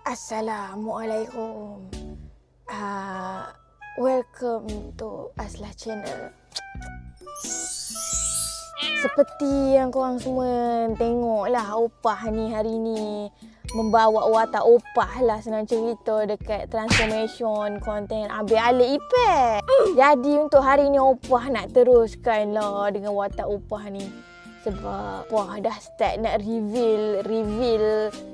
Assalamualaikum. Welcome to Aslah Channel. Seperti yang korang semua tengok lah, Opah ni hari ni membawa watak Opah lah, senang cerita, dekat transformation konten Abang Alik Ipat. Jadi untuk hari ni Opah nak teruskan lah dengan watak Opah ni. Sebab Opah dah start nak reveal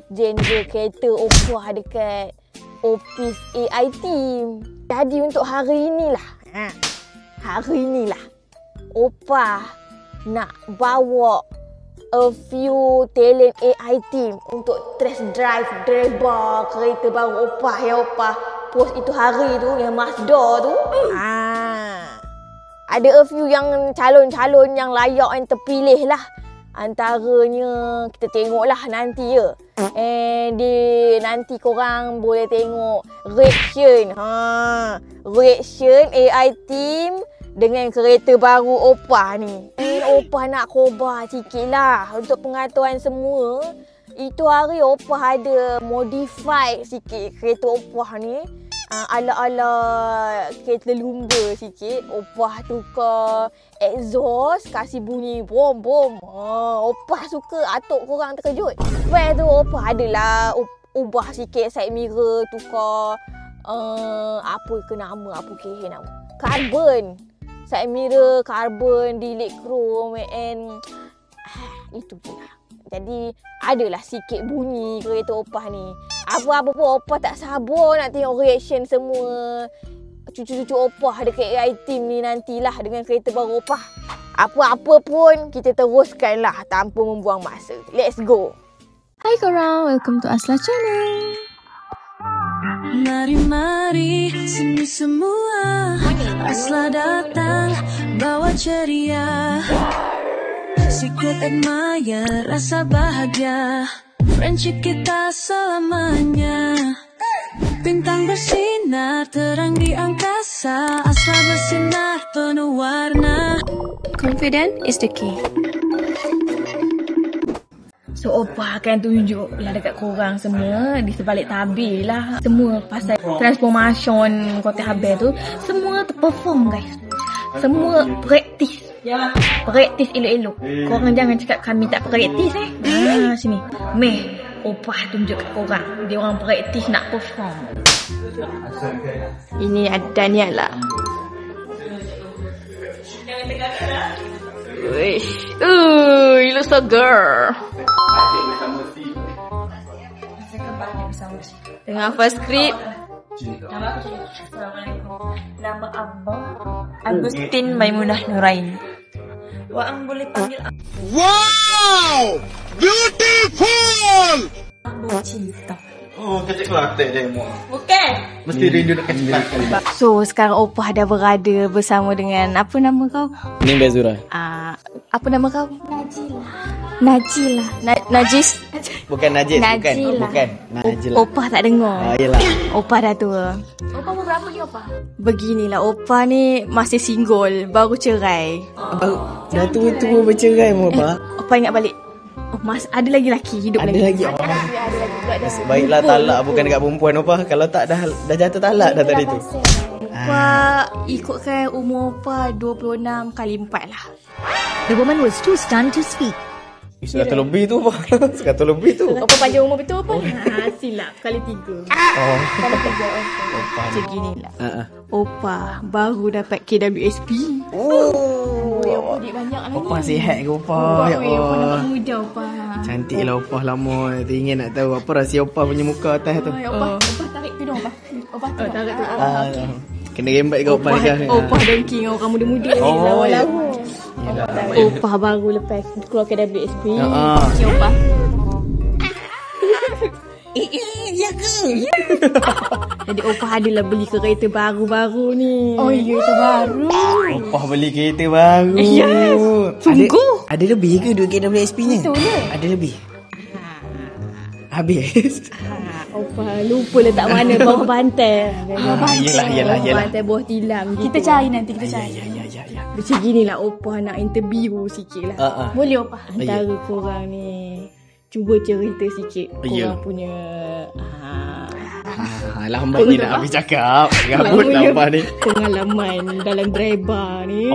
genre kereta Opah dekat office AI team. Jadi untuk hari inilah Opah nak bawa a few talent AI team untuk test drive driver kereta baru Opah yang Opah post itu hari tu, yang Mazda tu. Ada a few yang calon-calon yang layak yang terpilih lah. Antaranya kita tengoklah nanti ya. Nanti korang boleh tengok reaction AI team dengan kereta baru Opah ni. Opah nak khobar sikit lah untuk pengetahuan semua. Itu hari Opah ada modify sikit kereta Opah ni. Ala-ala kereta lumba sikit. Opah tukar exhaust, kasih bunyi bom-bom. Opah suka atuk korang terkejut. Lepas tu Opah adalah ubah sikit side mirror, tukar apa nama? Carbon. Side mirror, carbon, delete chrome and itu je lah. Jadi adalah sikit bunyi kereta Opah ni. Apa-apa pun Opah tak sabar nak tengok reaction semua cucu-cucu Opah dekat AI team ni nantilah dengan kereta baru Opah. Apa-apa pun kita teruskanlah tanpa membuang masa. Let's go. Hai korang, welcome to Aslah Channel. Mari sini semua, Aslah datang bawa ceria. Sikut admire rasa bahagia, friendship kita selamanya. Bintang bersinar terang di angkasa, Aslah bersinar penuh warna. Confident is the key. So Opah akan tunjuk lah dekat korang semua di sebalik tabir lah. Semua pasal transformation konten Abang tu, semua terperform guys. Semua praktis. Praktis elok-elok. Korang jangan cakap kami tak praktis sini. Meh, Opah tunjuk kat korang. Dia orang praktis nak perform. Ini ada Daniel lah. Wish. You look so girl. Dengan first script. Assalamualaikum. Nama Abang Agustin Maimunah Nurain. Waang boleh panggil Wow! Beautiful! Abang Cinta. Oh, kecil Kelantan dia mu. Bukan. Mesti rindu dekat Kelantan. So sekarang Opah dah berada bersama dengan apa nama kau? Ning Bezura. Apa nama kau? Najila. Najis. Bukan Najis, Najila. bukan. Najila. Opah tak dengar. Yelah. Opah dah tua. Opah umur berapa ni Opah? Beginilah, Opah ni masih single, baru cerai. Dah tua-tua bercerai mu apa? Opah ingat balik. Ada lagi lelaki hidup Ada lagi. lagi. Ada lagi. Baiklah talak bukan dekat perempuan apa. Kalau tak dah jatuh talak dah tadi tu. Opah ikutkan umur Opah 26 kali 4 lah. The woman was too stunned to speak. 100 lebih tu apa? 100 lebih tu. Opah panjang umur betul apa? Silap kali 3. Oh. Kali 3 macam gini lah. Opah baru dapat KWSP. Opah duit banyak lagi. Opah sihat ke Opah? Ya Opah Allah. nampak muda Opah. Cantik lah Opah lama. Teringin nak tahu apa rahsia Opah punya muka atas tu. Opah tarik tudung Opah. Opah tarik tudung. Kena rembat ke Opah nikah ni. Opah dengki dengan orang muda-muda ni. Lama-lama. Opah baru lepas keluar KWSP. Okey Opah. Ya ke? Jadi Opah adalah beli kereta baru-baru ni. Oh ya, kereta baru. Opah beli kereta baru. Yes. Sungguh. Ada lebih ke duit KWSP nya? Betul ke? Ada lebih. Habis. Opah lupa letak mana bawah bantai. Yelah. Bawah bantai bawah tilam. Kita cari nanti, kita cari. Ya. Macam gini lah Opah nak interview sikit lah. Boleh Opah? Antara korang ni cuba cerita sikit korang punya Lambat ni nak habis cakap. Gabut lambat ni. Pengalaman dalam driver ni.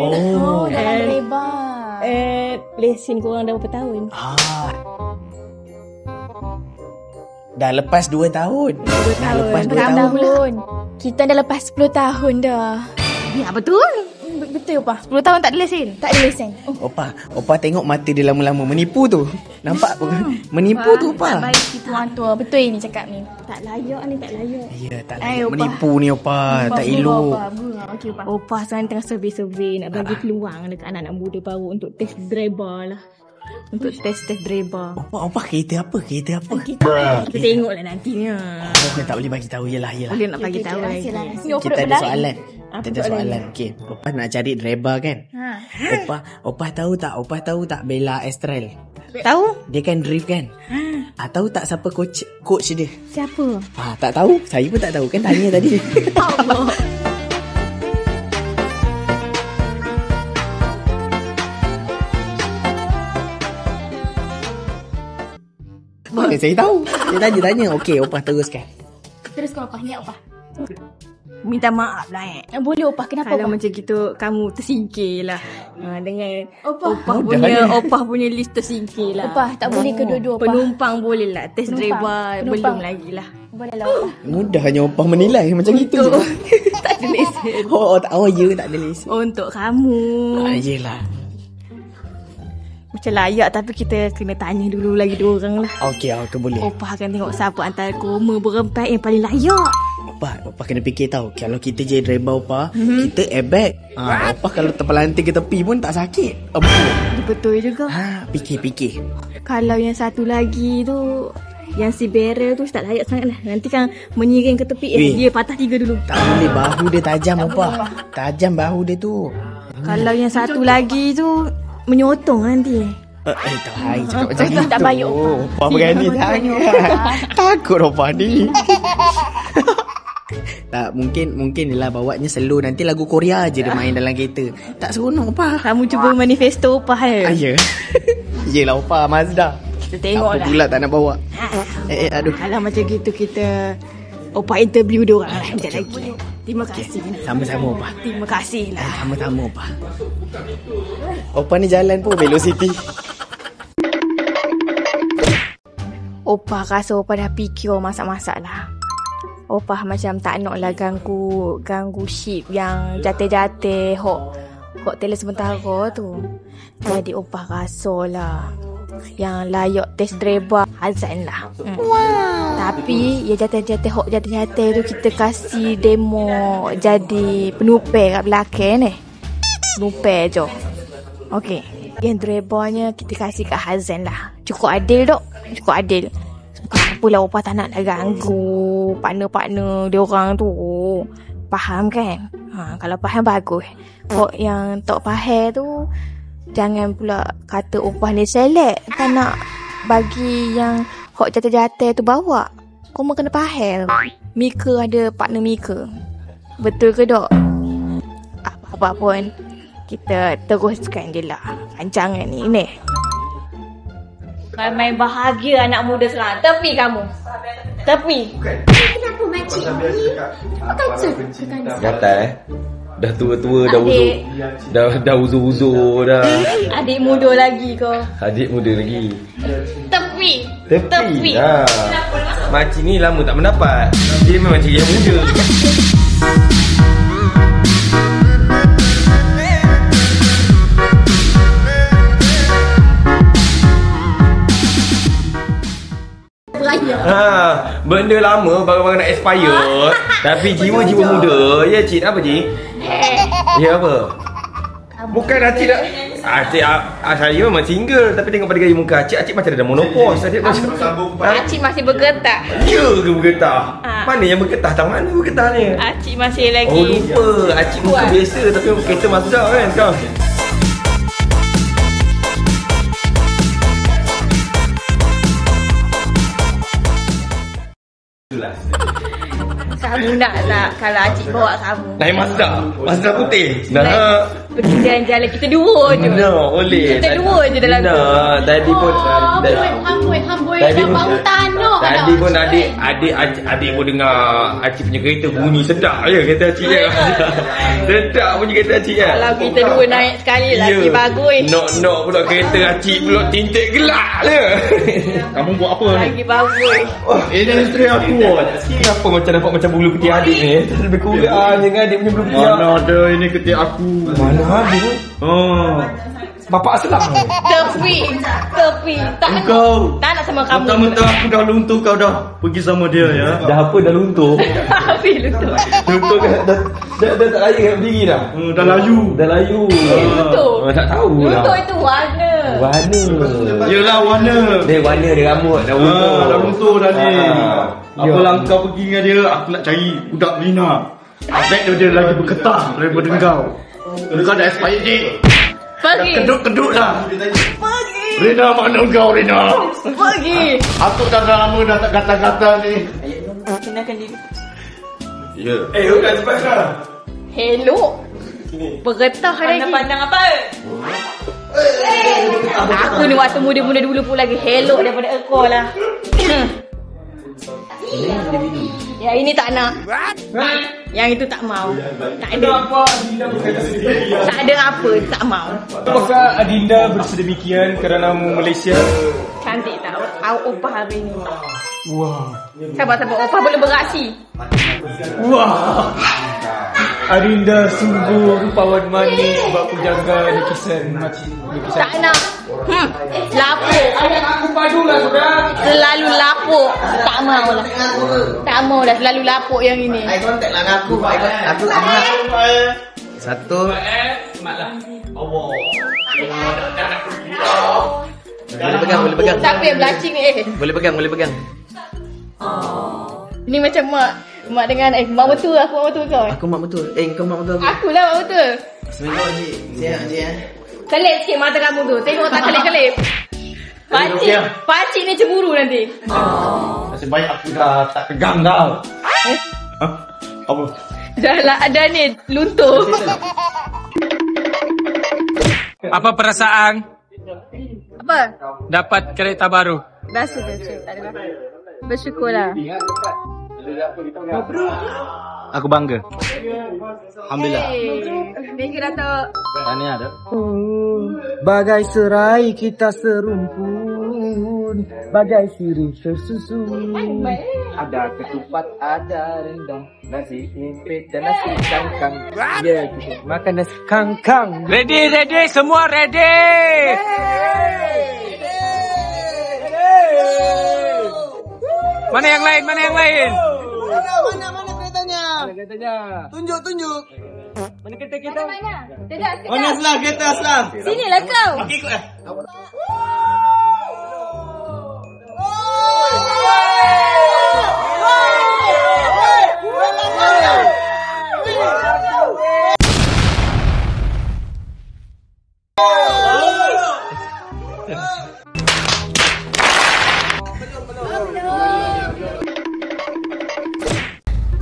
Dalam lebar. Lesen korang dah berapa tahun? Dah lepas 2 tahun. 2 tahun. Lepas 2 Berapa tahun. tahun? Kita dah lepas 10 tahun dah. Ya, betul. Betul apa? 10 tahun tak ada lesen? Tak ada lesen. Opa tengok mata dia lama-lama menipu tu. Nampak apa? Menipu tu Tak Opa. baik kita orang tua. Betul ni cakap ni. Tak layak ni, tak layak. Ya, tak Ai, layak Opa. menipu ni Opa. Tak elok. Okey, Opa. Opah sekarang tengah survey-survey nak bagi peluang dekat anak-anak muda baru untuk test driver lah. Untuk test driver. Opa kereta apa? Kereta apa? Kita tengoklah nantinya. Tak boleh bagi tahu. Yelah. Boleh nak bagi tahu lagi. Kita ada soalan. Kita ada soalan. Okey, Opa nak cari driver kan? Opa tahu tak Bella Astral? Tahu? Dia kan drift kan? Tahu tak siapa coach dia? Siapa? Tak tahu. Saya pun tak tahu kan tanya tadi. Saya tahu. Dia tanya. Okey, Opa teruskan. Teruskan Opa. Niat Opa. Minta maaf lah Boleh Opa. Kenapa kalau Opa? macam gitu kamu tersingkir lah dengan Opa. Opah punya list tersingkir lah. Opa, tak boleh kedua-dua Opa. Penumpang boleh lah. Test driver Penumpang. belum lagi lah. Boleh lah Opa. Mudahnya Opa menilai macam itu. Tak ada lesen. Ya, tak ada lesen. Untuk kamu. Yelah. Macam layak tapi kita kena tanya dulu lagi 2 orang lah. Okey, boleh. Opah akan tengok siapa antara koma berempat yang paling layak. Opa kena fikir tahu. Kalau kita jadi driver Opa, kita airbag. Opa kalau terpelanting ke tepi pun tak sakit. Betul juga. Fikir. Kalau yang satu lagi tu, yang si barrel tu tak layak sangat lah. Nanti kan menyiring ke tepi. Dia patah 3 dulu. Tak boleh, bahu dia tajam Opa. Tajam bahu dia tu. Kalau yang satu lagi tu menyotong nanti. Tak hai cakap macam itu. Tak baik, Opa berani sangat. Takut Opa ni. Tak, mungkin lah bawanya slow. Nanti lagu Korea je dia main dalam kereta. Tak seronok Opa. Kamu cuba manifesto Opah ya? Ya. Yelah Opa, Mazda. Kita tengok Apa lah. pula tak nak bawa. Aduh. Kalau macam gitu kita Opah interview dia orang lah sekejap lagi. Terima kasih. Sama-sama Opa. Terima kasih lah. Sama-sama Opa. Opa ni jalan pun velocity. Opah rasa Opah dah fikir masak-masak lah. Opah macam tak nak lah ganggu ship yang jatuh-jatuh hok tele sementara tu. Jadi Opah rasa lah yang layak test driver Hazan lah. Tapi yang jatuh-jatuh tu kita kasih demo jadi penumpang kat belakang ni. Penumpang je. Okey. Yang drivernya kita kasih kat Hazan lah. Cukup adil dok. Cukup adil. Apalah Opah tak nak ganggu partner-partner dia orang tu. Faham kan? Kalau faham bagus. Kok yang tak faham tu jangan pula kata Opah ni selek. Tak nak bagi yang hok jatuh-jatuh tu bawa. Kau mau kena faham. Mika ada partner Mika. Betul ke dok? Apa-apa pun kita teruskan je lah rancangan ni. Main bahagia anak muda sekarang. Tepi kamu. Tepi. Kenapa makcik ni? Apa Gatal Dah tua-tua, dah uzur. Dah uzur-uzur dah. Adik muda lagi kau. Adik muda lagi. Tepi. Tepi lah. Makcik ni lama tak mendapat. Dia memang cari yang muda. Benda lama, barang-barang nak expire. Tapi jiwa-jiwa muda. Ya cik, apa cik? Ya apa? Bukan Acik dah. Saya memang single. Tapi tengok pada gaya muka Acik macam ada monopos. Acik Masih bergetar. Ya ke bergetah? Mana yang bergetah? Tak mana bergetah ni? Acik masih lagi. Oh lupa. Acik muka biasa tapi kereta Mazda kan sekarang. Kamu nak tak kalau Acik bawa kamu? Naik Mazda. Mazda putih. Pergi jalan-jalan kita dua je. Boleh. Kita dua je dalam tu. Tadi pun Hamboi. Tadi Dah bau tanah. Tadi pun adik pun dengar Acik punya kereta bunyi sedap je kereta Acik ya. Sedap bunyi kereta Acik ya. Kalau kita dua naik sekali lagi bagus. Nok pula kereta Acik pula tintik gelap je. Kamu buat apa ni? Lagi bagus. Ini isteri aku. Kenapa macam nampak macam bulu ketiak adik ni? Lebih kurang dengan adik punya bulu ketiak. Mana ada ini ketiak aku. Mana ada? Oh. Bapak selang. Tepi. Tak Engkau. tak nak sama kamu. Mentang-mentang aku dah luntur, kau dah pergi sama dia ya. Dah apa dah luntur? Habis lu tu. Luntur kan dah tak layu kat berdiri dah. Dah layu. Dah layu. Luntur. Tak tahu lah. Luntur itu warna. Warna. Yelah warna. Dia warna dia rambut dah luntur. Dah luntur dah ni. Ya. Apalah kau pergi dengan dia, aku nak cari budak Lina. Abek dia lagi berketah daripada kau. Kau dah expired date. Pergi. Kedut-kedut lah. Pergi. Rina, mana kau Rina? Pergi. Aku dah lama dah tak kata-kata ni. Kenakan diri. Ya. Bukan cepat sekarang. Hello. Beretah lagi. Pandang apa? Aku ni waktu muda-muda dulu pun lagi hello daripada ekor lah. Yang ini tak nak. Yang itu tak mau. Tak ada. Tak ada apa, tak mau. Apakah Adinda bersedemikian kerana Malaysia? Cantik tak? Opah hari ni. Wah. Sabar-sabar, opah boleh beraksi. Wah. Adinda sungguh rupawan manis sebab penjaga lukisan macam lukisan. Tak nak. Lapuk. Aku padu lah sudah. Selalu lapuk. Tak mau lah. Tak mau lah, selalu lapuk yang ini. Eye contact lah dengan aku. Aku amat. Satu. Boleh pegang. Siapa yang belacing ni? Boleh pegang. Ini macam mak dengan mak betul aku mak betul kau. Aku mak betul. Kau mak betul. Aku lah mak betul. Seminggu Cik. Siap Cik. Kelip sikit mata kamu tu. Tengok tak kelip-kelip. Pakcik ni cemburu nanti. Nasib baik aku dah tak pegang kau. Apa? Dah lah ada ni luntur. Apa perasaan Apa? dapat kereta baru? Biasa je. Tak ada apa. Bersyukurlah. Aku bangga. Alhamdulillah. Thank you Dato'. Tahniah dah. Bagai serai kita serumpun, bagai sirih tersusun. Ada ketupat, ada rendang, nasi limpit dan nasi kangkang. Ya, kita makan nasi kangkang. Ready, semua ready. Mana yang lain? Mana keretanya? Tunjuk. Mana kereta kita? Mana? Tidak. Mana selang kereta selang? Sinilah kau. Ikut lah.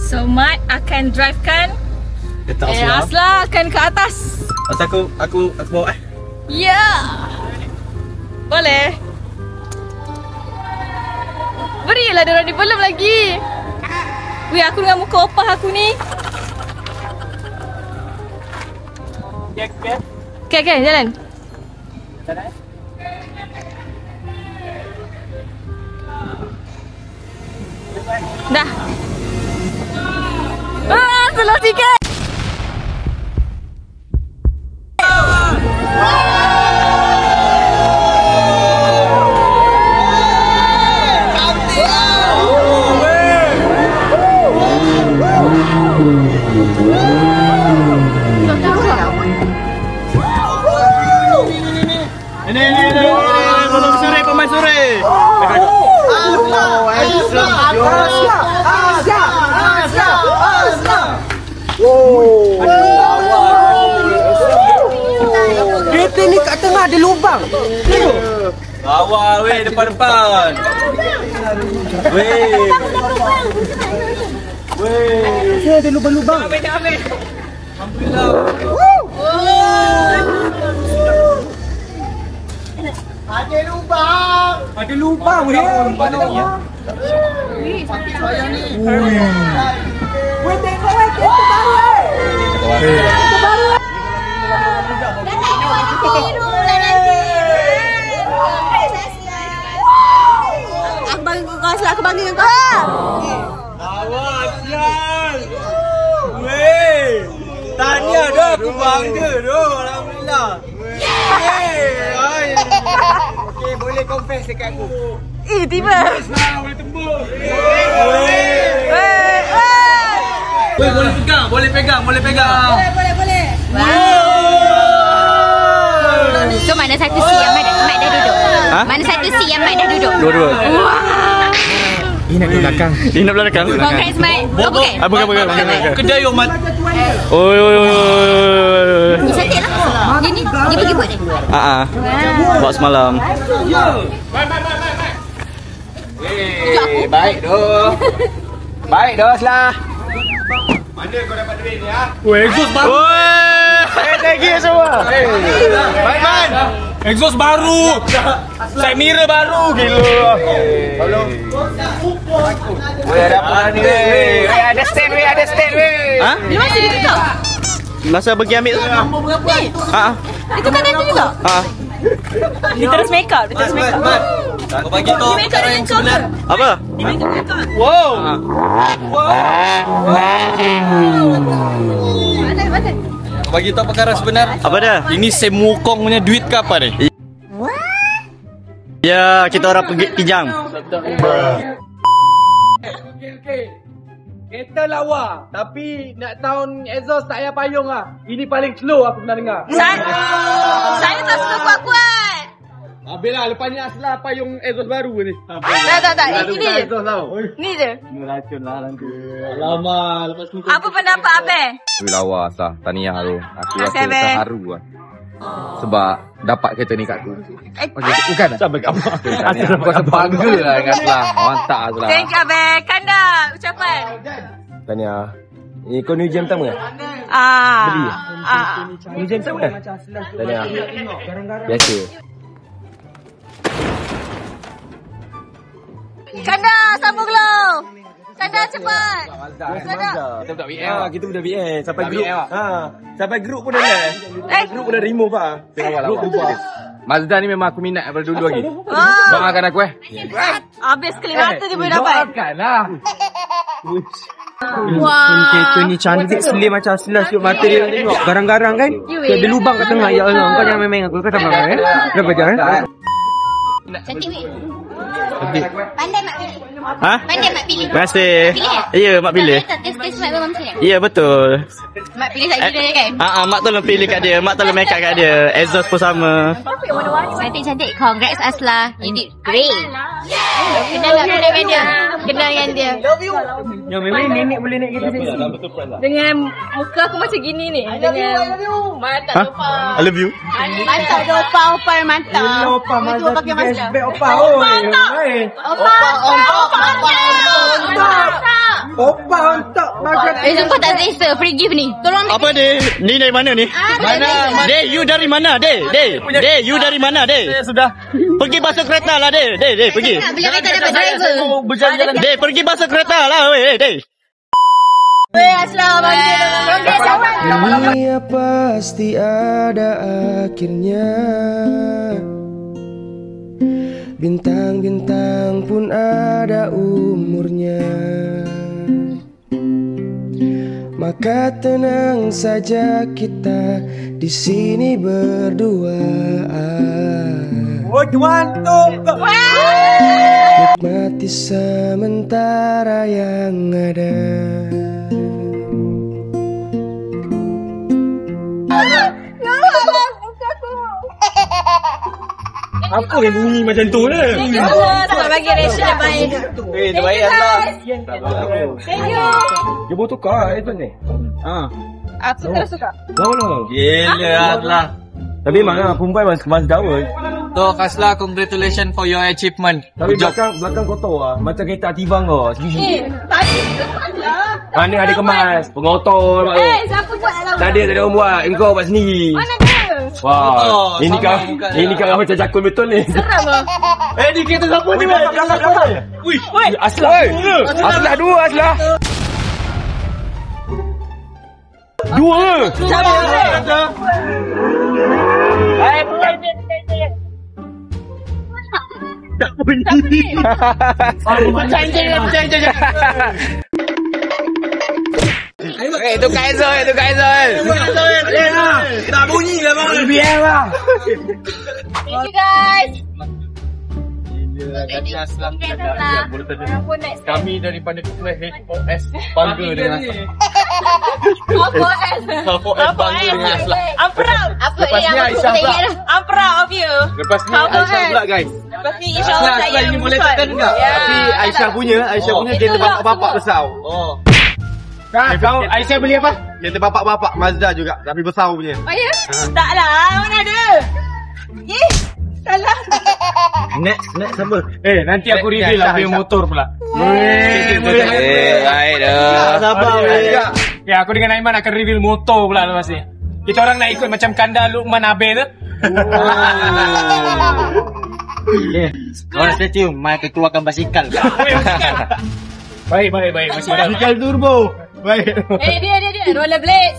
So Mat akan drivekan Asla akan ke atas. Aku bawa Ya. Boleh. Berilah diorang ni belum lagi. Wih, aku dengan muka opah aku ni. Okay, jalan. Dah. Slow sikit. Pemain sore. Kereta ni kat tengah ada lubang. Tengok. Awal weh depan. Weh. Dia ada lubang-lubang. Ada lubang weh. Aku bangga dengan kau, Aslah. Aku bangga dengan kau. Awak sial. Weh. Tahniah dah, aku bangga dah. Alhamdulillah. Okey, boleh confess dekat aku. Tiba. Boleh tembus. Weh, boleh pegang. Boleh. So, mana satu si yang Mat dah duduk? Mana satu si yang Mat dah duduk? Dua-dua. Ini nak belakang. Congrats, Mat. Oh, bukan. Kedai yang mat. Oi. Ni cantik lah. Dia pergi buat ni. Buat semalam. Baik doh. Aslah. Mana kau dapat duit ni Weh, exhaust baru. Thank you semua. Baik man. Exhaust baru. Side mirror baru. Gila. Weh dapat ni weh. Ada stand weh. Dia masih dia tutup. Masa pergi ambil tu. Itu kan itu juga. Dia terus make up. Kau bagi tahu perkara yang sebenar. Apa? Wow. Kau bagi tahu perkara sebenar. Apa dah? Ini Sam Wukong punya duit ke apa ni? Ya, kita orang pergi pijang. Kereta lawa, tapi nak tahun exhaust tak payah payung lah. Ini paling slow aku pernah dengar. Saya tak suka kuat-kuat. Habislah, lepas ni Aslah payung exhaust baru ni. Tak. Ini je. Ni je. Racun lah nanti. Lama, lepas ni. Apa pendapat Abel? Lawa Aslah, tahniah tu. Aku Terima kasih, rasa Abel. terharu lah. Sebab dapat kereta ni kat aku. Bukan lah. Sampai kat apa? Aku rasa bangga lah dengan Aslah. Mantap Aslah. Thank you Abel. Kanda, ucapan. Tahniah. Kau new jam pertama ke? Beli. New jam pertama ke? Tahniah. Biasa. Kanda, sambung lo. Kanda cepat. Kanda. Kita budak BM. Kita budak BM. Sampai grup. Sampai grup pun dah Grup pun dah remove lah. Grup bubar. Mazda ni memang aku minat daripada dulu lagi. Oh. Doakan aku Habis sekali mata dia boleh dapat. Doakan lah. Wah. Kereta ni cantik slim macam Aslah. Syuk mata dia tengok. Garang-garang kan. Ada lubang kat tengah. Ya Allah. Kau jangan main-main aku. Kau sama kan? Kenapa jangan? Cantik weh. Pandai Mak pilih. Pandai Mak pilih. Terima kasih. Pilih Ya, Mak pilih. Test Mak memang macam ni. Ya, betul. Mak pilih tak gila kan? Mak tolong pilih kat dia. Mak tolong make up kat dia. Exhaust pun sama. Cantik. Congrats Aslah. You did great. Kenal dengan dia. Ya, memang nenek boleh naik kereta seksi. Dengan muka aku macam gini ni. Dengan mata I love you. mantap dia opa mantap. Opa, Itu pakai masker. Opa. Opa untuk makan. Jumpa tak selesa free gift ni. Tolong Apa dia? Ni dari mana ni? Day, you dari mana? Day, you dari mana? Day. Sudah. Pergi basuh kereta lah, Day. Day, pergi. bila kita dapat driver. Berjalan-jalan. Day, pergi basuh kereta lah, weh, Day. Aslah bangga. Dunia pasti ada akhirnya. Bintang-bintang pun ada umurnya. Maka tenang saja kita di sini berdua. Nikmati sementara yang ada. Apa yang bunyi macam tu ni? Tak bagi ration yang baik. Terbaik Aslah. Thank you. Dia boleh tukar itu ni. Aku terus suka. Lawa. Gila Aslah. Tapi mana perempuan mas dawa. So Aslah, congratulations for your achievement. Tapi Good job. belakang kotor lah. Macam kereta Aktiva kau. Tadi Mana ada kemas. Pengotor. siapa buat dalam? Tak ada orang buat. Engkau buat sendiri. Mana dia? Wah, ini kan macam jakun betul ni. Seram lah. Ni kereta siapa ni? Wih, Aslah. Aslah dua, Aslah. Dua. Tak bunyi. Itu Kaizal. Tak bunyi lah bang. Biar lah. Thank you guys. Kami daripada kelas HOS bangga dengan Aslah. I'm proud. Lepas ni Aisyah pula. I'm proud of you. Lepas ni Aisyah pula guys. Lepas ni insyaAllah saya ini boleh tekan enggak? Tapi Aisyah punya kereta bapak-bapak besar. Oh. Kau Aisyah beli apa? Kereta bapak-bapak Mazda juga, tapi besar punya. Oh ya? Taklah, mana ada? Salah. Next siapa? Nanti aku reveal lah punya motor pula. Baik dah. Sabar. Ya, aku dengan Aiman akan reveal motor pula lepas ni. Kita orang nak ikut macam Kanda Luqman Abil tu. Orang stay tune, mai keluarkan basikal. Baik. Masih ada. Basikal turbo. Baik. Dia rollerblades.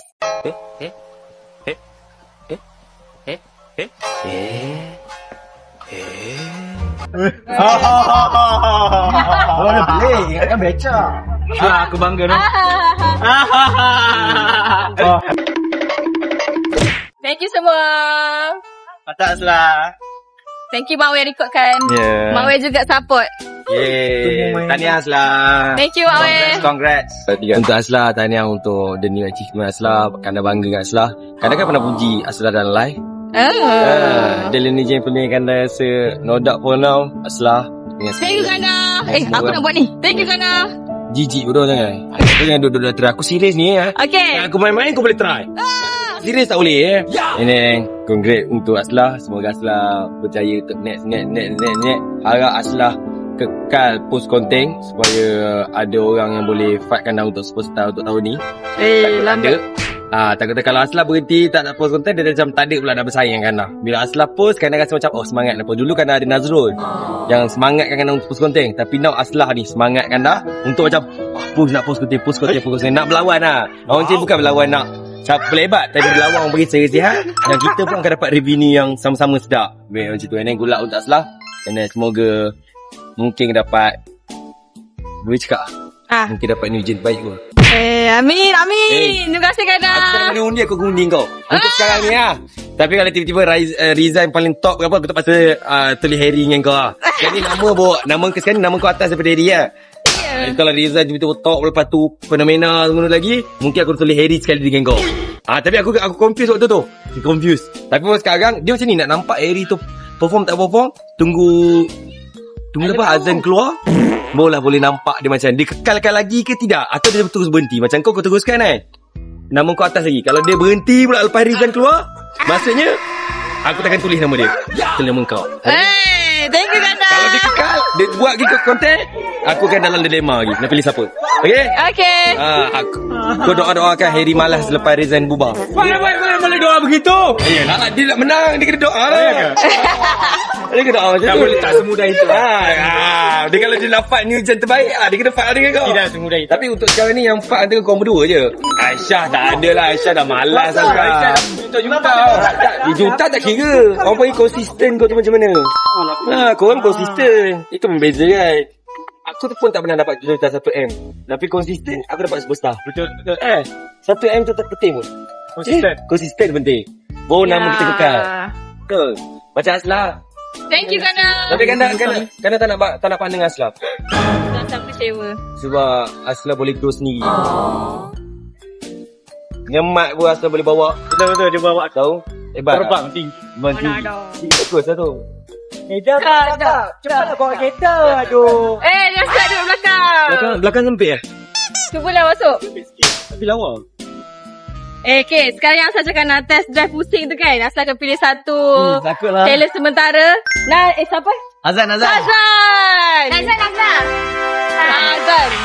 Boleh, kan beca. Aku bangga dah. Thank you semua. Atas lah. Thank you Mak Wei rekodkan. Mak Wei juga support. Tahniah Aslah. Thank you Mak Wei. Congrats. Untuk Aslah, tahniah untuk the new achievement Aslah. Kanda bangga dengan Aslah. Kanda kan pernah puji Aslah dalam live. Dalam ni je punya Kanda rasa no doubt for now Aslah. Thank you Kanda. Aku nak buat ni. Thank you Kanda. Jijik bodoh jangan. Kau jangan duduk try. Aku serius ni ya. Okay. Aku main-main kau boleh try. Serius tak boleh Ini congrats untuk Aslah. Semoga Aslah berjaya untuk next. Harap Aslah kekal post konten supaya ada orang yang boleh fight Kanda untuk superstar untuk tahun ni. Lambat. Takut kalau Aslah berhenti tak post konten, dia macam tak ada pula nak bersaing dengan Kanda. Bila Aslah post, Kanda rasa macam semangat nak post. Dulu Kanda ada Nazrul yang semangatkan Kanda untuk post konten, tapi now Aslah ni semangat Kanda untuk macam nak post konten, nak berlawan lah. Orang macam bukan berlawan nak pelebat, tapi berlawan orang bagi sihat, dan kita pun akan dapat revenue yang sama-sama sedap. Macam tu. And then good luck untuk Aslah. And then semoga mungkin dapat boleh cakap mungkin dapat new gen baik pun. Amin. Terima kasih Kanda. Aku tak boleh undi, aku undi kau untuk sekarang ni Tapi kalau tiba-tiba resign paling top ke apa, aku tak pasal tulis Harry dengan kau Jadi nama sekarang nama kau atas daripada Harry Kalau resign tiba-tiba top, lepas tu fenomena semua lagi, mungkin aku tulis Harry sekali dengan kau. Tapi aku confused waktu tu. Tapi sekarang dia macam ni, nak nampak Harry tu perform tak perform, tunggu lepas azan keluar, boleh nampak dia macam dia kekalkan lagi ke tidak, atau dia terus berhenti. Macam kau teruskan nama kau atas lagi. Kalau dia berhenti pula lepas azan keluar, maksudnya aku takkan tulis nama dia, tulis nama kau. Thank you Kanda. Kalau dia kekal, dia buat lagi konten, aku akan dalam dilema lagi nak pilih siapa. Okay. Kau doa-doakan Harry malas lepas resign bubar. Boleh doa begitu. Yelah, dia nak menang, dia kena doa lah. Dia kena doa macam tu. Boleh tak semudah itu. Dia kalau dia nak fight new gen terbaik, dia kena fight dengan kau. Tidak semudah itu. Tapi untuk sekarang ni yang fight antara korang berdua je. Aisyah tak ada lah. Aisyah dah malas sangat. Aisyah dah juta. Juta tak kira. Orang panggil konsisten kau tu macam mana. Korang konsisten. Itu membeza kan. Aku tu pun tak pernah dapat juta 1M. Tapi konsisten, aku dapat superstar. Betul. 1M tu tak penting pun. Konsisten penting. Baru nama kita kekal. Betul. Macam Aslah. Thank you Kanda. Tapi Kanda tak nak pandang Aslah. Tak kecewa. Sebab Aslah boleh grow sendiri. Nyemat pun Aslah boleh bawa. Betul dia bawa tahu. Hebat. Terbang tinggi. Bagus lah tu. Cepat bawa kereta. Aduh. Dia start duduk belakang. Belakang sempit Cubalah masuk. Tapi lawa. Okay, sekarang yang Aslah cakap test drive pusing tu kan, Aslah akan pilih satu takutlah. talent sementara. Siapa? Azan.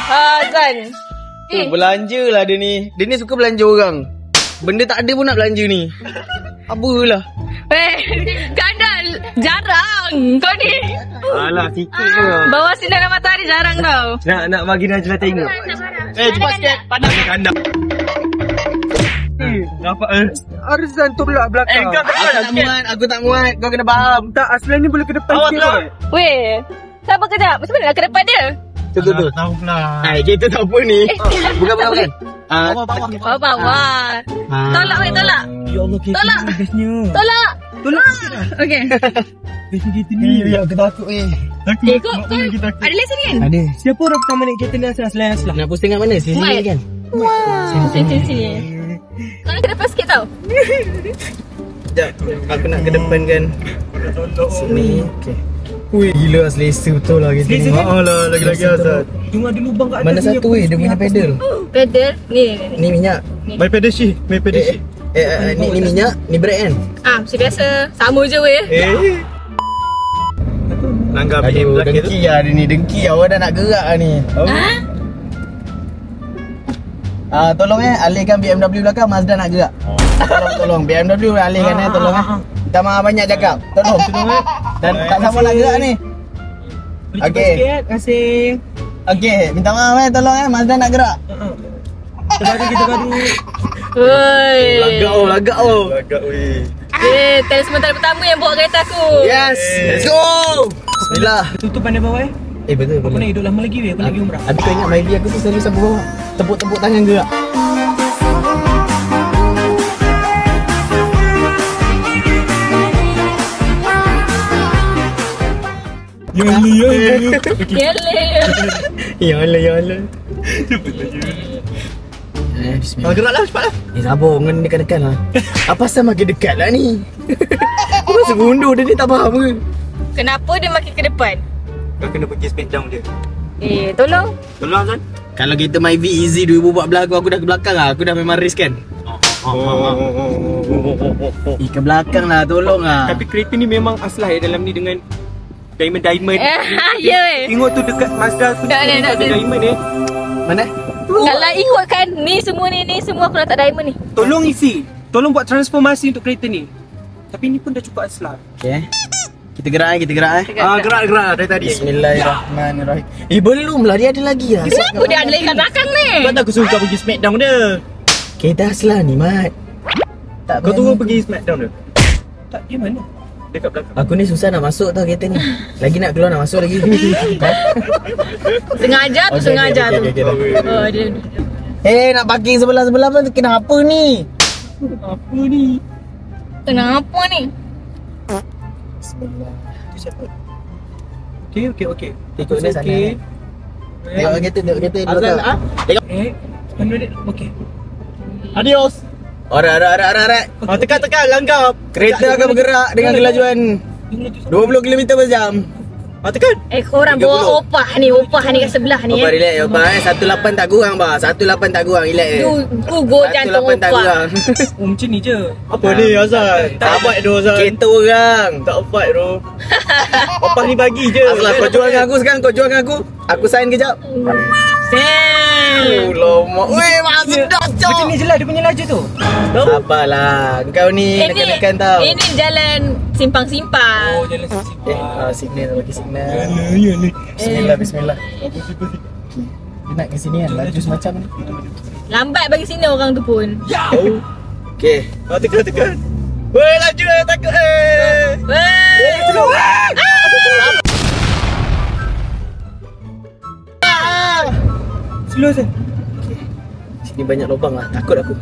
Hazan. Belanja lah dia ni. Dia ni suka belanja orang. Benda tak ada pun nak belanja ni. Apalah. Kandal jarang kau ni. Alah, sikit je. Bawah sinar matahari jarang tau. Nak bagi Najla tengok. Cepat sikit. Pandang. Kandang. Nampak Arzan tolak belakang. Aku tak muat. Kau kena faham. Tak, Aslan ni boleh ke depan sikit. Weh, sabar kejap. Macam mana nak ke depan dia? Betul. Tahu pula. Kita tak apa ni. Bukan. Bawah. Tolak weh, tolak. Ya Allah, Tolak. Tolak. Okey. Kereta ni. Ya, aku takut Kau ada lesen kan? Ada. Siapa orang pertama naik kereta ni Aslan? Nak posting kat mana? Sini kan? Sini. Kau nak ke depan sikit tau. Sekejap. Aku nak ke depan kan. Sini. Okay. Wih, gila selesa betul lah kereta ni. Lah, lagi-lagi Aslan. Cuma ada lubang kat atas. Mana satu dia punya pedal? Pedal. Ni. Ni minyak. Main pedal shift. Ni minyak, ni brake kan? Macam biasa. Sama je weh. Langgar Aduh, dengki lah dia ni. Dengki lah. Orang dah nak gerak lah ni. Tolong alihkan BMW belakang. Mazda nak gerak. Tolong BMW alihkan tolong Minta maaf banyak cakap. Tolong Dan tak sama nak gerak ni. Okey. Terima kasih. Okey, minta maaf tolong Mazda nak gerak. Kita gaduh. Woi. Lagak weh. Telesementara pertama yang bawa kereta aku. Yes. Let's go. Bismillah. Tutup pandai bawah Betul. Aku nak hidup lama lagi Aku lagi umrah. Habis kau ingat Myvi aku tu selalu sampai bawah. Tepuk-tepuk tangan gerak. Ya Allah. Bismillah. Geraklah cepatlah. Sabar, dengan dekat-dekat lah. Apa asal makin dekat lah ni? Kau rasa gundur dia tak faham ke? Kenapa dia makin ke depan? Kau kena pergi smackdown dia. Tolong. Tolong Azan. Kalau kita Myvi easy 2014 aku dah ke belakang lah. Aku dah memang risk kan. Ke belakang lah, tolong lah. Tapi kereta ni memang aslah dalam ni dengan diamond. Ya. Tengok tu dekat Mazda tu. Ada diamond Mana? Kalau ikutkan ni semua aku letak diamond ni. Tolong isi. Tolong buat transformasi untuk kereta ni. Tapi ni pun dah cukup aslah. Okay. Kita gerak Gerak dari tadi. Bismillahirrahmanirrahim. Belum lah, dia ada lagi lah. Kenapa dia ada lagi kat belakang ni? Sebab aku suruh kau pergi smackdown dia. Kita aslah ni Mat. Kau tunggu pergi smackdown dia. Tak, dia mana? Dekat belakang. Aku ni susah nak masuk tau kereta ni. Lagi nak keluar nak masuk lagi. Sengaja tu. Oh dia. Nak parking sebelah-sebelah pun kenapa ni? Apa ni? Kenapa ni? Bismillah. Okey. Tengok dia sana. Tengok kereta Azlan Tengok. Okey. Adios. Alright. Tekan langgap. Kereta akan bergerak dengan kelajuan 20 km per jam. Tekan. Korang bawa opah ni kat sebelah ni. Opah relax opah 18 tak kurang bah. 18 tak kurang relax. Go jantung 18 tak opah. kurang. Macam ni je. Apa ni Azan? Tak fight tu Azan. Kereta orang. Tak fight tu. Opah ni bagi je. Aslah kau jual dengan aku sekarang, kau jual dengan aku. Aku sign kejap. Lama. Weh, masuk dah. Macam ni je lah dia punya laju tu. Sabarlah. Kau ni dekat-dekat tau. Ini jalan simpang-simpang. Oh, jalan simpang. Signal bagi signal. Ya. Bismillah. Dia nak ke sini kan, laju semacam ni. Lambat bagi sini orang tu pun. Okey. Tekan. Weh, laju takut Slow je. Sini banyak lubang lah, takut aku.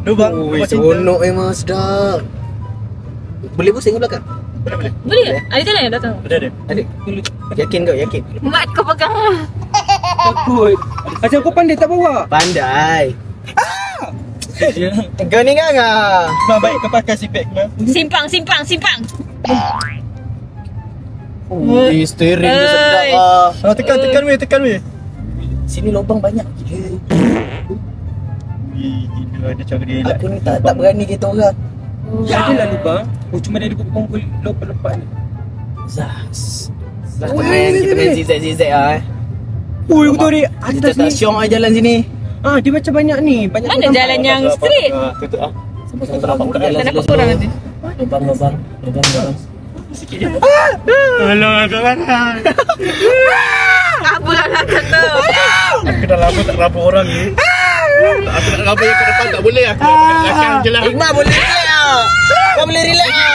Lubang. Seronok memang sedap. Boleh pusing ke belakang? Boleh? Ada jalan yang belakang? Ada. Yakin kau? Yakin? Mat kau pegang lah. Takut. Macam kau pandai tak bawa? Pandai. Kau ni kan ah. Baik kau pakai seatbelt mah. Simpang. Steering dia sedap ah. Tekan weh. Sini lubang banyak gila. Gila ada cara dia. Aku ni tak berani kereta orang. Ada lah lubang. Cuma dia ada pukul lepas ni. Zaz. Kita main zigzag ah. Ui, betul ni. Kita tak syong jalan sini. Dia macam banyak ni. Mana jalan yang straight? Tutup Terdapat budak Tak dapat korang nanti. Lubang. Sikit je. Alah, kawan. Apa lah belakang tu? Aku dah lama tak rabuk orang ni. Aku nak rabuk yang ke depan tak boleh. Aku nak belakang je lah. Iqbal boleh relax tak? Kau boleh relax tak?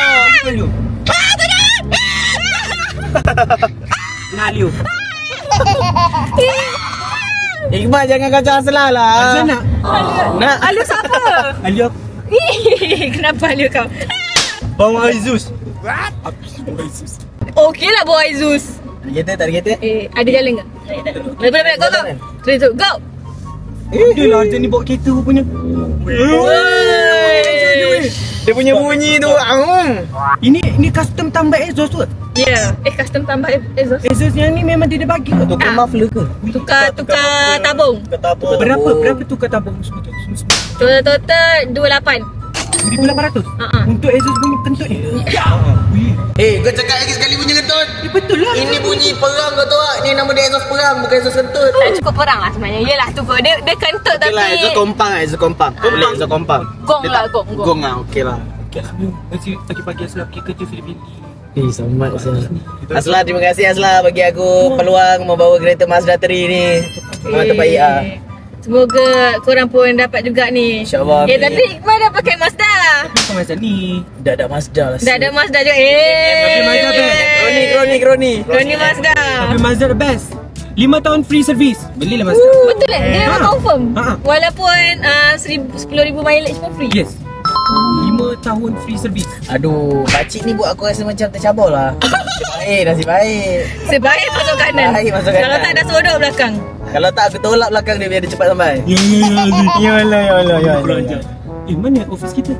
Naliu. Iqbal jangan kacau Aslah lah. Asal nak? Nak? Alu siapa? Aliu aku. Kenapa Alu kau? Bawa Aizus. Okey lah bawa Aizus. Tak ada kereta? Ada jalan ke? Boleh, go. Terus, go. Dia lah macam ni bawa kereta rupanya. Dia punya bunyi tu. Ini custom tambah exhaust tu. Ya. Custom tambah exhaust. Exhaust yang ni memang dia bagi. Tukar muffler ke? Tukar tabung. Berapa tukar tabung semua tu? Total 28. 1,800? Untuk exhaust bunyi kentut ni? Kau cakap lagi sekali bunyi kentut. Betul lah. Ini bunyi perang kau tahu tak? Ni nama dia exhaust perang, bukan exhaust kentut. Tak cukup perang lah sebenarnya. Yelah tu kot. Dia kentut Okay tapi lah, exhaust kompang. Boleh exhaust kompang. Gong lah, gong. Gong lah, okey lah. Pagi-pagi Aslah pergi kerja Filipina. Selamat Aslah, terima kasih Aslah bagi aku peluang membawa kereta Mazda 3 ni. Terbaik lah. Semoga korang pun dapat juga ni. InsyaAllah. Tapi Iqbal dah pakai Mazda. Kau Mazda ni. Dah ada Mazda lah. Dah ada Mazda juga. Tapi Mazda best. Kroni Mazda. Tapi Mazda the best. 5 tahun free service. Belilah Mazda. Betul kan? Dia memang confirm. Walaupun 10,000 mileage pun free. Yes. 5 tahun free service. Aduh, pakcik ni buat aku rasa macam tercabar lah. Nasib baik. Sebaik masuk kanan. Baik masuk kanan. Kalau tak dah sodok belakang. Kalau tak aku tolak belakang dia biar dia cepat sampai. Ya Allah. Mana office kita?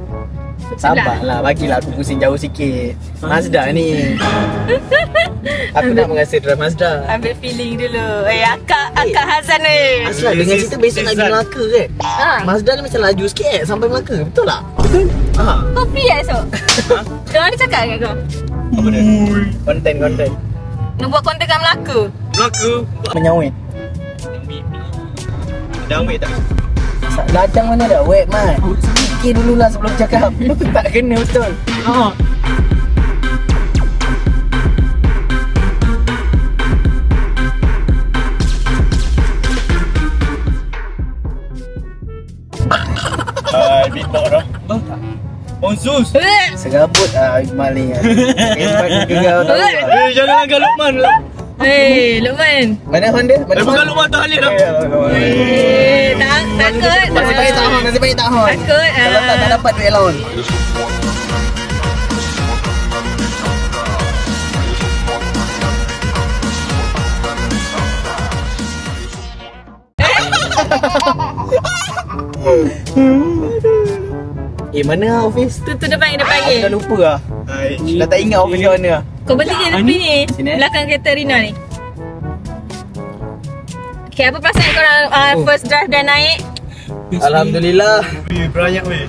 Sabarlah, bagilah aku pusing jauh sikit. Mazda ni. Aku nak merasa drive Mazda. Ambil feeling dulu. Akak Hazan ni. Asal dengan cerita besok nak pergi Melaka kan? Mazda ni macam laju sikit sampai Melaka. Betul tak? Betul. Kau free lah esok? Jangan ada cakap kat kau? Apa dia? Konten. Nak buat konten kat Melaka? Menyawit. Dah wait tak? Ladang mana dah? Wait Mat. Fikir dululah sebelum cakap. Tak kena betul. Beatbox dah. Zus. Serabut Iqbal ni. Hebat ke kau tahu. Jangan langgar Luqman. Luqman. Mana Honda? Bukan Luqman tu Halil dah. Takut. Nasib baik tak hon. Takut. Kalau tak dapat duit lawan. Mana office? Tu depan. Aku dah lupa lah. Dah tak ingat office kat mana lah. Kau beli je tepi ni. Sini, Belakang kereta Rina ni. Okay, apa perasaan korang first drive dah naik? Alhamdulillah. Beranyak weh.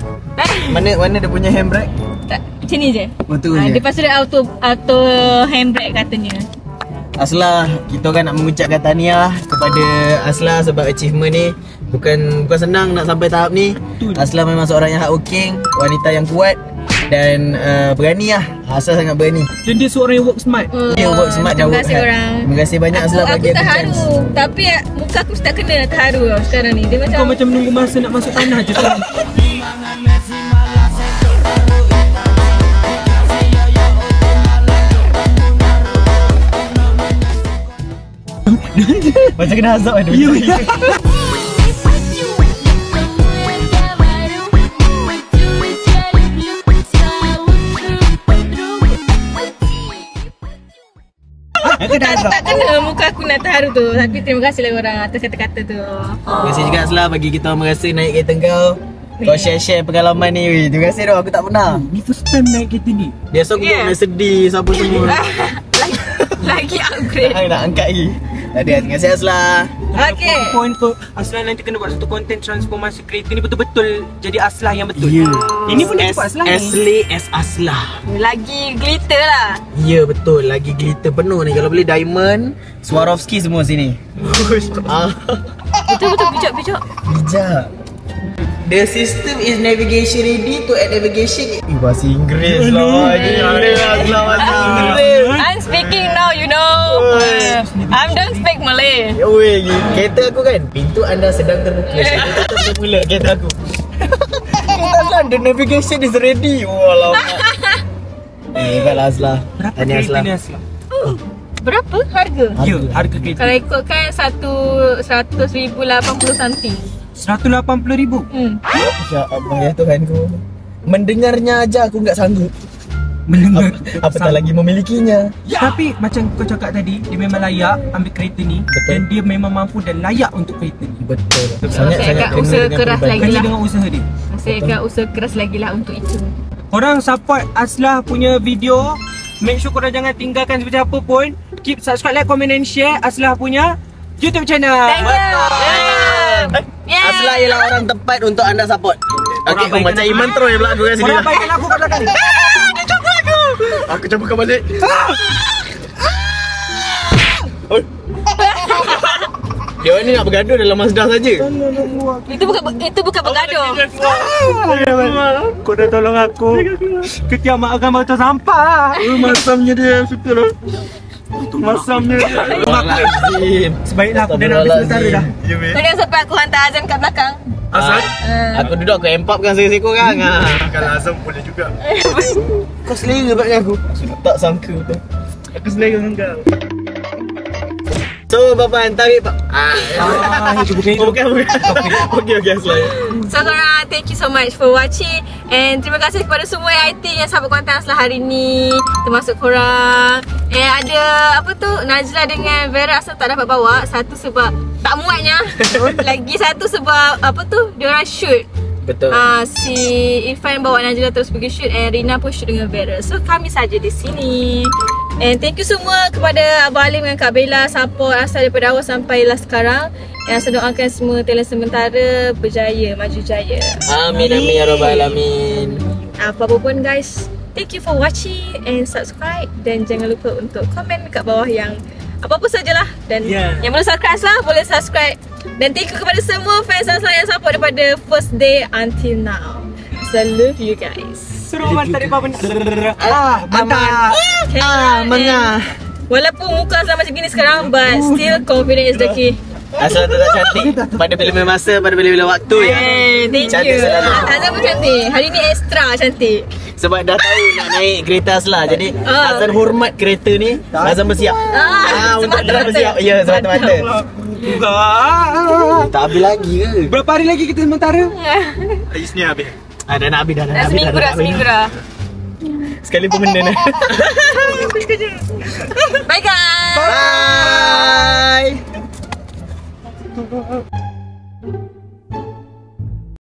Mana dia punya handbrake? Tak, macam ni je. Betul je. Lepas tu dia auto handbrake katanya. Aslah, kita kan nak mengucapkan tahniah kepada Aslah sebab achievement ni bukan senang nak sampai tahap ni. Aslah memang seorang yang hardworking, wanita yang kuat dan berani lah. Aslah sangat berani. Dan dia seorang yang work smart. Dia work smart dan work hard. Terima kasih banyak Aslah bagi aku chance. Aku terharu, tapi muka aku tak kena terharu tau sekarang ni. Dia Kau macam menunggu masa nak masuk tanah je sekarang. Macam kena azab ada. Tak kena muka aku nak terharu tu. Tapi terima kasih lah korang atas kata-kata tu. Terima kasih juga Aslah bagi kita merasa naik kereta kau. Kau share pengalaman ni. Terima kasih dah, aku tak pernah. Ni first time naik kereta ni. Biasa aku nak sedih siapa semua. Lagi upgrade. Nak angkat lagi. Tadi terima kasih Aslah. Okay. Point tu Aslah nanti kena buat satu konten transformasi kereta ni betul-betul jadi Aslah yang betul. Ya. Ini pun dia buat Aslah ni. Asli as Aslah. Lagi glitter lah. Ya betul, lagi glitter penuh ni. Kalau boleh diamond, Swarovski semua sini. Betul, bijak. Bijak. The system is navigation ready to add navigation. Bahasa Inggeris lah. I'm speaking now, you know. I don't speak Malay. Oi, kereta aku kan. Pintu anda sedang terbuka. Saya tutup semula kereta aku. Kereta the navigation is ready. Walau. Baiklah Aslah. Tanya Aslah. Berapa harga? Ya, harga kereta. Kalau ikutkan 100,080 cm. 180,000. Ya Allah ya Tuhanku. Mendengarnya aja aku enggak sanggup. Mendengar. Apatah lagi memilikinya. Ya. Tapi macam kau cakap tadi, dia memang layak ambil kereta ni. Betul. Dan dia memang mampu dan layak untuk kereta ni. Betul. Sangat usaha keras lagi lah. Dengan usaha dia. Saya akan usaha keras lagi lah untuk itu. Korang support Aslah punya video. Make sure korang jangan tinggalkan seperti apa pun. Keep subscribe, like, comment and share Aslah punya YouTube channel. Thank you. Yeah. Aslah ialah orang tepat untuk anda support. Okey, macam Iman terus yang belakang kat sini. Korang baikkan aku kat belakang. Dia cuba aku. Aku cuba kau balik. Dia ni nak bergaduh dalam Mazda saja. Itu bukan bergaduh. Kau dah tolong aku. Ketiamat akan macam sampah. Masamnya dia suka lah. Masamnya dia. Sebaiklah aku dah nak habis sementara dah. Jangan sampai aku hantar Azam kat belakang. Aku duduk aku empapkan sekor-sekor kan. Kalau Azam boleh juga. Kau selera belakang aku. Tak sangka betul. Aku selera dengan kau. So Bapak tarik Pak. Bukan. Okey Aslah. So korang, thank you so much for watching. And terima kasih kepada semua yang sahabat konten Aslah hari ni. Termasuk korang. Ada apa tu, Najla dengan Vera Aslah tak dapat bawa. Satu sebab tak muatnya. Lagi satu sebab apa tu, diorang shoot. Betul. Si Irfan bawa Najla terus pergi shoot, and Rina pun shoot dengan Vera. So kami saja di sini. And thank you semua kepada Abang Alim dan Kak Bella support Aslah daripada awal sampai lah sekarang. Yang saya doakan semua talent sementara berjaya, maju jaya. Amin amin ya rabbal alamin. Apa-apa pun guys, thank you for watching and subscribe, dan jangan lupa untuk komen kat bawah yang apa-apa sajalah, dan yang belum subscribe lah boleh subscribe. Dan thank you kepada semua fans Aslah yang support daripada first day until now. So love you guys. Suruh mantap dia benda. Mantap. Mengah. Walaupun muka Aslah macam gini sekarang, but still confident is the key. Aslah tetap cantik pada bila-bila masa, pada bila-bila waktu. Thank cantik you. selalu. Azam pun cantik. Hari ni extra cantik. Sebab dah tahu nak naik kereta Aslah. Jadi Azam hormat kereta ni. Azam bersiap. Untuk dia bersiap. Ya, semata-mata. Tak habis lagi ke? Berapa hari lagi kita sementara? Hari Isnin habis. Dah nak habis dah. Seminggu dah. Sekali pun benda dah. Bye guys. Bye.